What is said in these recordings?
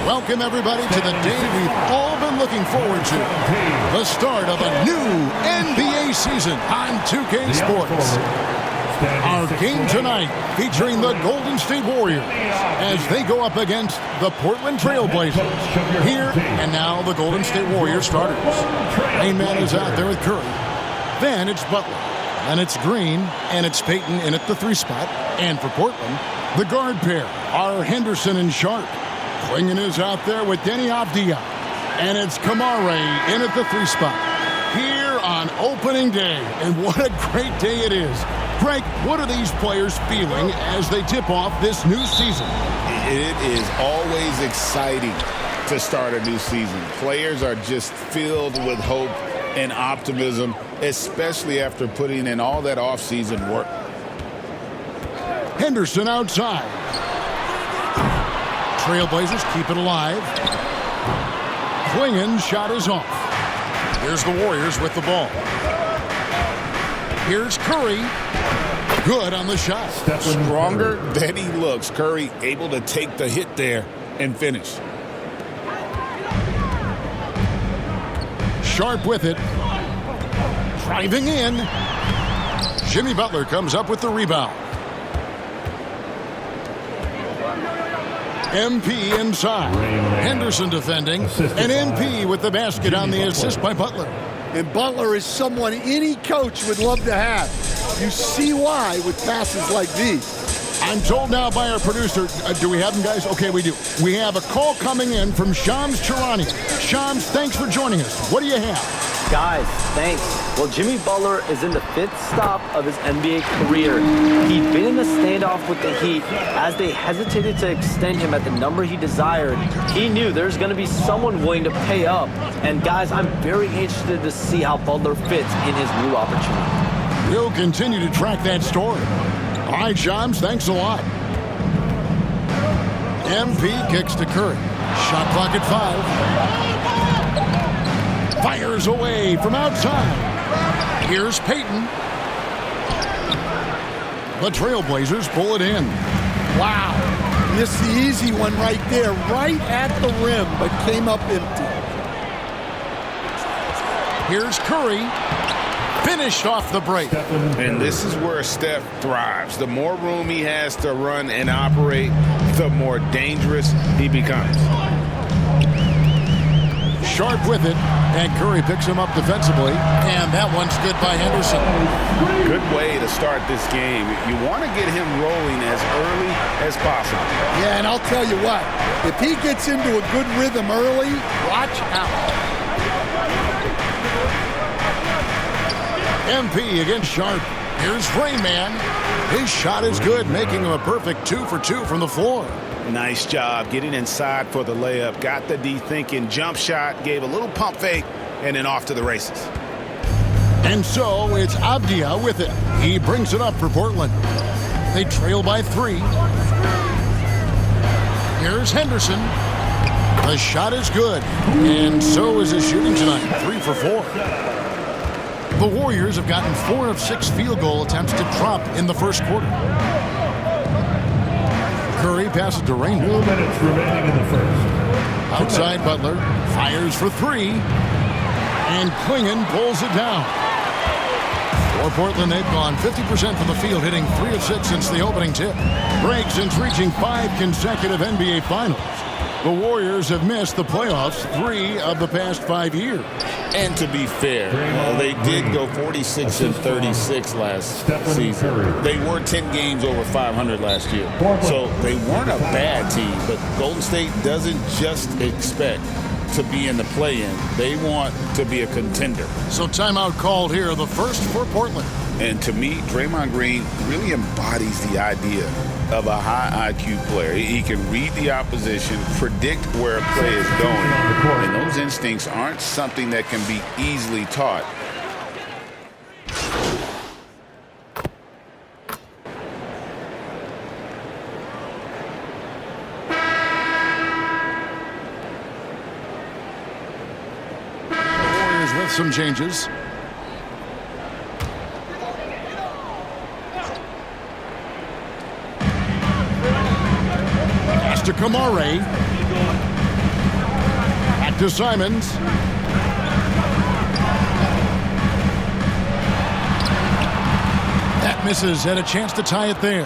Welcome, everybody, to the day we've all been looking forward to. The start of a new NBA season on 2K Sports. Our game tonight featuring the Golden State Warriors as they go up against the Portland Trail Blazers. Here and now, the Golden State Warriors starters. Main man is out there with Curry. Then it's Butler. Then it's Green, and it's Payton in at the 3 spot. And for Portland, the guard pair are Henderson and Sharp. Clingan is out there with Denny Avdia. And it's Kamare in at the 3 spot. Here on opening day, and what a great day it is. Greg, what are these players feeling as they tip off this new season? It is always exciting to start a new season. Players are just filled with hope and optimism, especially after putting in all that offseason work. Henderson outside. Trailblazers keep it alive. Clingan's shot is off. Here's the Warriors with the ball. Here's Curry. Good on the shot. Stronger than he looks. Curry able to take the hit there and finish. Sharp with it. Driving in. Jimmy Butler comes up with the rebound. MP inside. Henderson defending. And MP with the basket on the assist by Butler. And Butler is someone any coach would love to have. You see why with passes like these. I'm told now by our producer, do we have them, guys? Okay, we do. We have a call coming in from Shams Charania. Shams, thanks for joining us. What do you have? Guys, thanks. Well, Jimmy Butler is in the 5th stop of his NBA career. He'd been in a standoff with the Heat as they hesitated to extend him at the number he desired. He knew there's going to be someone willing to pay up. And guys, I'm very interested to see how Butler fits in his new opportunity. We'll continue to track that story. All right, Shams, thanks a lot. MP kicks to Curry. Shot clock at 5. Fires away from outside. Here's Payton. The Trailblazers pull it in. Wow. Missed the easy one right there, right at the rim, but came up empty. Here's Curry. Finished off the break. And this is where Steph thrives. The more room he has to run and operate, the more dangerous he becomes. Sharp with it, and Curry picks him up defensively, and that one's good by Henderson. Good way to start this game. You want to get him rolling as early as possible. Yeah, and I'll tell you what, if he gets into a good rhythm early, watch out. MP against Sharp. Here's Rayman. His shot is good, making him a perfect 2 for 2 from the floor. Nice job getting inside for the layup. Got the D thinking, jump shot, gave a little pump fake, and then off to the races. And so it's Avdia with it. He brings it up for Portland. They trail by 3. Here's Henderson. The shot is good, and so is his shooting tonight, 3 for 4. The Warriors have gotten 4 of 6 field goal attempts to drop in the first quarter. Curry passes to Raymond. 2 minutes remaining in the first. Outside Butler fires for 3, and Clingan pulls it down. For Portland, they've gone 50% from the field, hitting 3 of 6 since the opening tip. Break since reaching 5 consecutive NBA Finals. The Warriors have missed the playoffs 3 of the past 5 years. And to be fair, they did go 46 and 36 last season. They were 10 games over 500 last year. So they weren't a bad team, but Golden State doesn't just expect to be in the play-in. They want to be a contender. So timeout called here, the first for Portland. And to me, Draymond Green really embodies the idea of a high IQ player. He can read the opposition, predict where a play is going, and those instincts aren't something that can be easily taught. The Warriors with some changes. To Kamare. to Simons. That misses, and a chance to tie it there.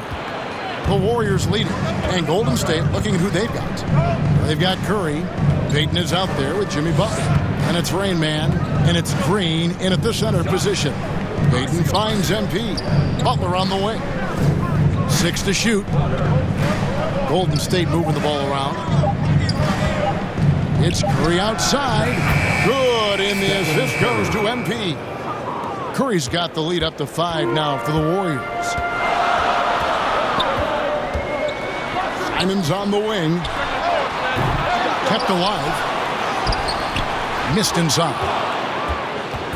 The Warriors lead it, and Golden State looking at who they've got. They've got Curry. Peyton is out there with Jimmy Butler. And it's Rain Man, and it's Green in at the center position. Peyton finds MP. Butler on the wing. 6 to shoot. Golden State moving the ball around. It's Curry outside. Good, and the assist goes to MP. Curry's got the lead up to 5 now for the Warriors. Simons on the wing. Kept alive. Missed inside.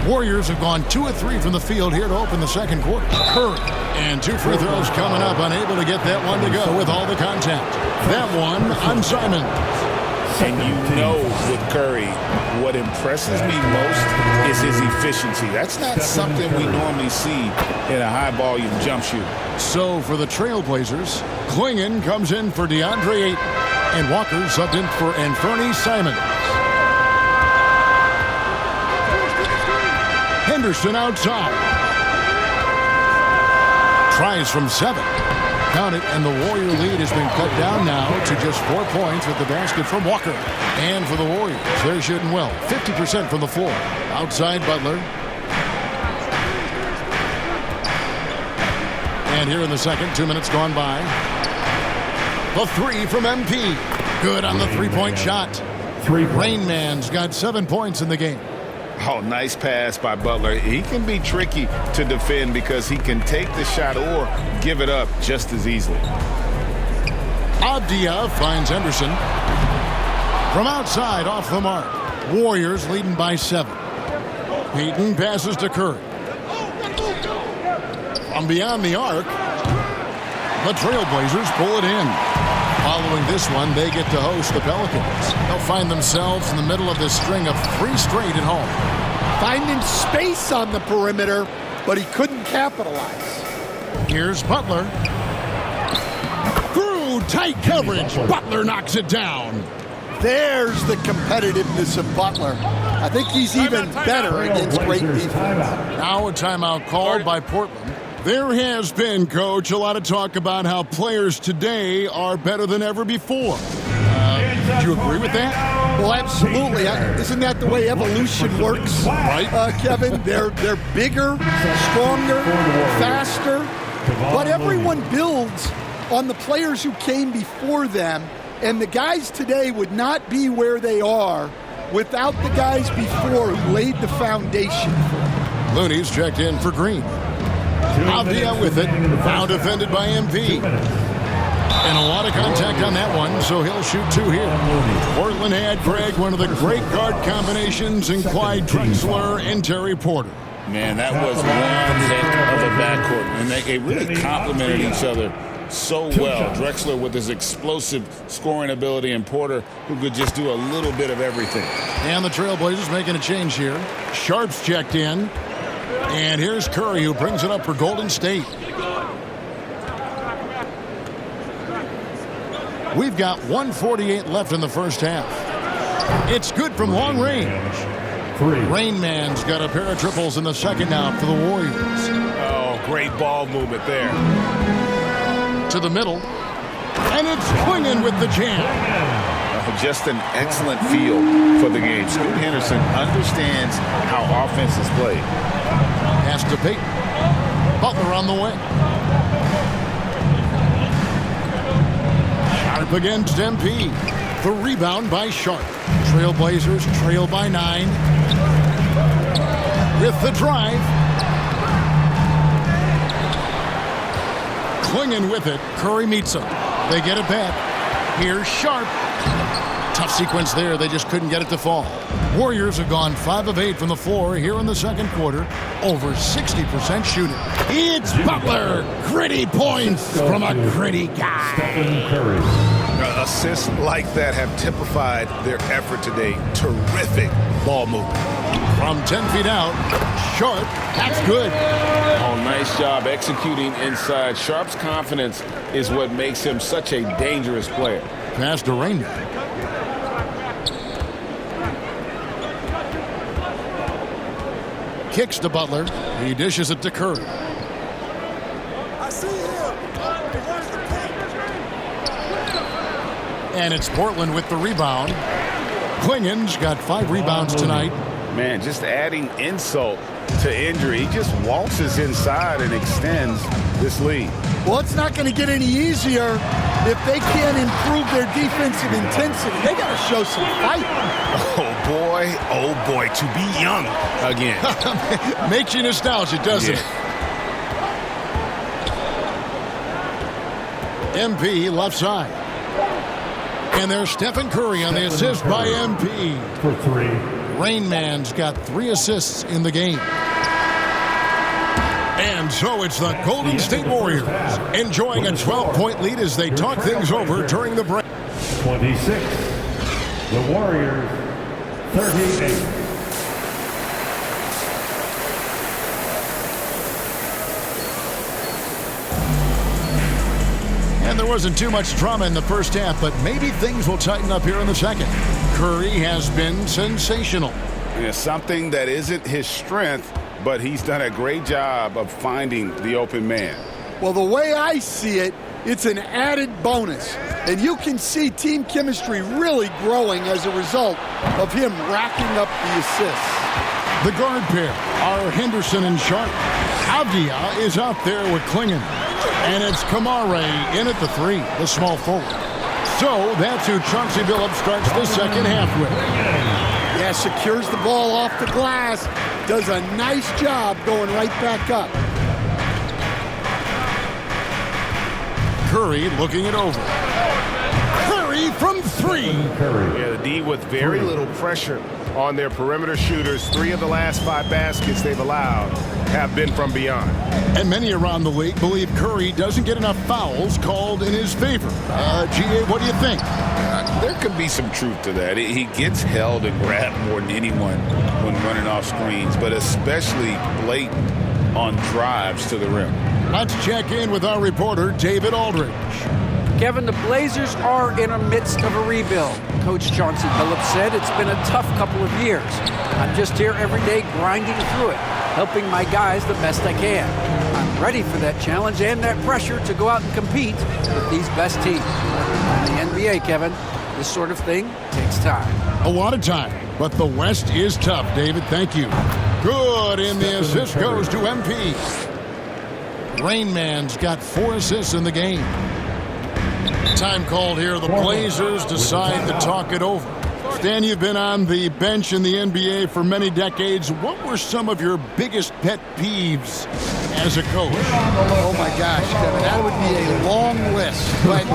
Warriors have gone 2 of 3 from the field here to open the second quarter. Curry. And 2 free throws coming up. Unable to get that one to go with all the contact. That one on Simons. And you know with Curry, what impresses me most is his efficiency. That's not something we normally see in a high-volume jump shooter. So for the Trailblazers, Klingon comes in for DeAndre Ayton, and Walker subbed in for Anthony Simons. Henderson outside. Tries from 7. Count it, and the Warrior lead has been cut down now to just 4 points with the basket from Walker. And for the Warriors, they're shooting well. 50% from the floor. Outside Butler. And here in the second, 2 minutes gone by. The 3 from MP. Good on the three-point shot. Rain Man's got 7 points in the game. Oh, nice pass by Butler. He can be tricky to defend because he can take the shot or give it up just as easily. Avdia finds Henderson. From outside, off the mark. Warriors leading by 7. Peyton passes to Curry. From beyond the arc, the Trailblazers pull it in. Following this one, they get to host the Pelicans. They'll find themselves in the middle of this string of 3 straight at home. Finding space on the perimeter, but he couldn't capitalize. Here's Butler. Through tight coverage, Butler knocks it down. There's the competitiveness of Butler. I think he's even better against great defense. Now a timeout called by Portland. There has been, Coach, a lot of talk about how players today are better than ever before. Do you agree with that? Well, absolutely. Isn't that the way evolution works? Right. Kevin, they're bigger, stronger, faster. But everyone builds on the players who came before them. And the guys today would not be where they are without the guys before who laid the foundation. Looney's checked in for Green. Avdia with it. Now defended by MP. And a lot of contact on that one, so he'll shoot 2 here. Portland had, Greg, one of the great guard combinations in Clyde Drexler and Terry Porter. Man, that was one heck of a backcourt. And they really complemented each other so well. Drexler with his explosive scoring ability, and Porter who could just do a little bit of everything. And the Trailblazers making a change here. Sharp's checked in. And here's Curry, who brings it up for Golden State. We've got 1:48 left in the first half. It's good from long range. Rain Man's got a pair of triples in the second now for the Warriors. Oh, great ball movement there. To the middle. And it's Klingon with the jam. Just an excellent feel for the game. Scoot Henderson understands how offense is played. Pass to Peyton. Butler on the way. Sharp against MP. The rebound by Sharp. Trailblazers trail by 9. With the drive. Klingon with it. Curry meets him. They get it back. Here's Sharp. Tough sequence there. They just couldn't get it to fall. Warriors have gone 5 of 8 from the floor here in the second quarter. Over 60% shooting. It's Butler. Gritty points from a gritty guy. Assists like that have typified their effort today. Terrific ball movement. From 10 feet out, Sharp. That's good. Oh, nice job executing inside. Sharp's confidence is what makes him such a dangerous player. Pass to Rain. kicks to Butler. He dishes it to Curry. I see him. Where's the pick? And it's Portland with the rebound. Klingen's got 5 rebounds tonight. Man, just adding insult to injury. He just waltzes inside and extends this lead. Well, it's not going to get any easier if they can't improve their defensive intensity. They got to show some fight. Oh boy, to be young again. Makes you nostalgic, doesn't it? MP left side. And there's Stephen Curry on the assist by MP. For 3. Rain Man's got 3 assists in the game. And so it's the Golden State Warriors enjoying a 12-point lead as they talk things over during the break. 26. The Warriors, 38. And there wasn't too much drama in the first half, but maybe things will tighten up here in the second. Curry has been sensational. Yeah, something that isn't his strength, but he's done a great job of finding the open man. Well, the way I see it, it's an added bonus. And you can see team chemistry really growing as a result of him racking up the assists. The guard pair are Henderson and Sharp. Avdia is out there with Klingen. And it's Kamare in at the 3, the small forward. So that's who Chauncey Billups starts the second half with. Yeah, secures the ball off the glass. Does a nice job going right back up. Curry looking it over. Curry from 3. Yeah, the D with very little pressure on their perimeter shooters. 3 of the last 5 baskets they've allowed have been from beyond. And many around the league believe Curry doesn't get enough fouls called in his favor. G.A., what do you think? There could be some truth to that. He gets held and grabbed more than anyone when running off screens, but especially blatant on drives to the rim. Let's check in with our reporter, David Aldridge. Kevin, the Blazers are in the midst of a rebuild. Coach Chauncey Billups said it's been a tough couple of years. I'm just here every day grinding through it, helping my guys the best I can. I'm ready for that challenge and that pressure to go out and compete with these best teams. In the NBA, Kevin, this sort of thing takes time. A lot of time, but the West is tough, David. Thank you. Good, and the assist goes to MP. Rain Man's got 4 assists in the game. Time called here. The Blazers decide to talk it over. Stan, you've been on the bench in the NBA for many decades. What were some of your biggest pet peeves as a coach? Oh, my gosh, Kevin, that would be a long list. But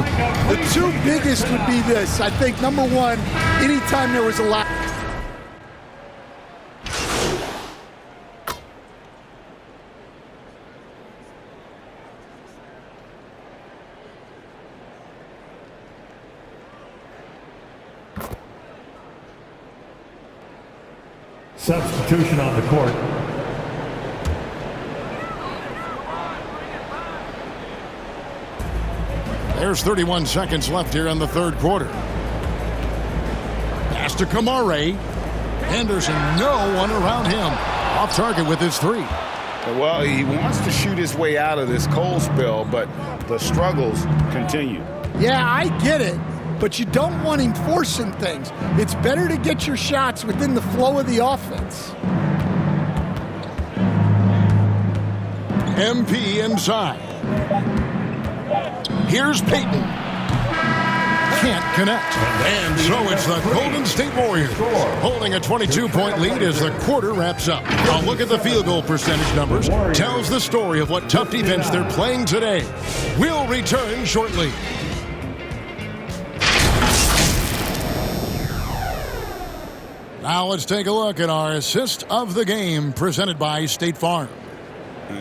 the 2 biggest would be this. I think, number 1, anytime there was a lot. Substitution on the court. There's 31 seconds left here in the third quarter. Pass to Kamare. Henderson, no one around him. Off target with his 3. Well, he wants to shoot his way out of this cold spell, but the struggles continue. Yeah, I get it, but you don't want him forcing things. It's better to get your shots within the flow of the offense. MP inside. Here's Payton. Can't connect. And so it's the Golden State Warriors holding a 22-point lead as the quarter wraps up. A look at the field goal percentage numbers tells the story of what tough defense they're playing today. We'll return shortly. Now let's take a look at our assist of the game presented by State Farm.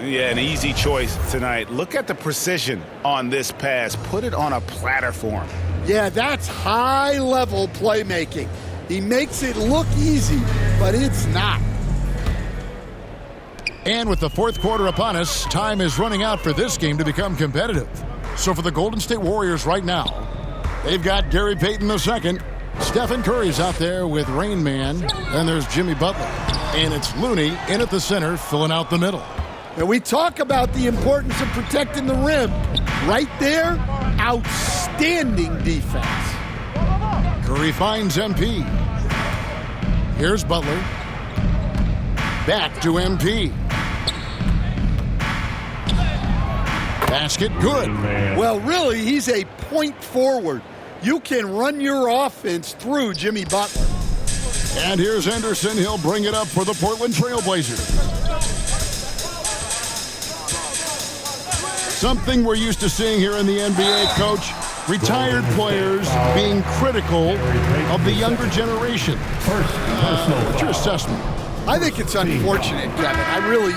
Yeah, an easy choice tonight. Look at the precision on this pass. Put it on a platter for him. Yeah, that's high-level playmaking. He makes it look easy, but it's not. And with the fourth quarter upon us, time is running out for this game to become competitive. So for the Golden State Warriors right now, they've got Gary Payton II. Stephen Curry's out there with Rain Man. Then there's Jimmy Butler. And it's Looney in at the center, filling out the middle. And we talk about the importance of protecting the rim. Right there, outstanding defense. Curry finds MP. Here's Butler. Back to MP. Basket good. Well, really, he's a point forward. You can run your offense through Jimmy Butler. And here's Anderson. He'll bring it up for the Portland Trailblazers. Something we're used to seeing here in the NBA, Coach. Retired players being critical of the younger generation. What's your assessment? I think it's unfortunate, Kevin. I really...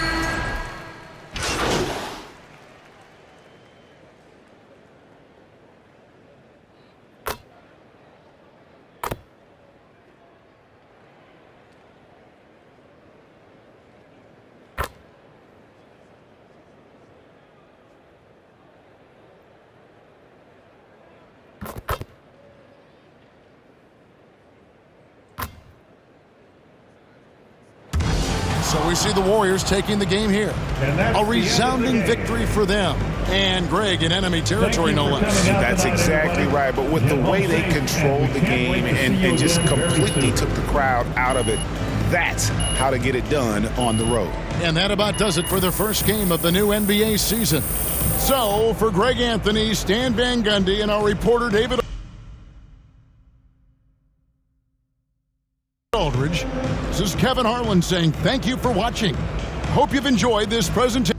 So we see the Warriors taking the game here. A resounding victory for them. And Greg in enemy territory, no less. That's exactly right. But with the way they controlled the game and just completely took the crowd out of it, that's how to get it done on the road. And that about does it for the first game of the new NBA season. So for Greg Anthony, Stan Van Gundy, and our reporter David Aldridge, this is Kevin Harlan saying thank you for watching. Hope you've enjoyed this presentation.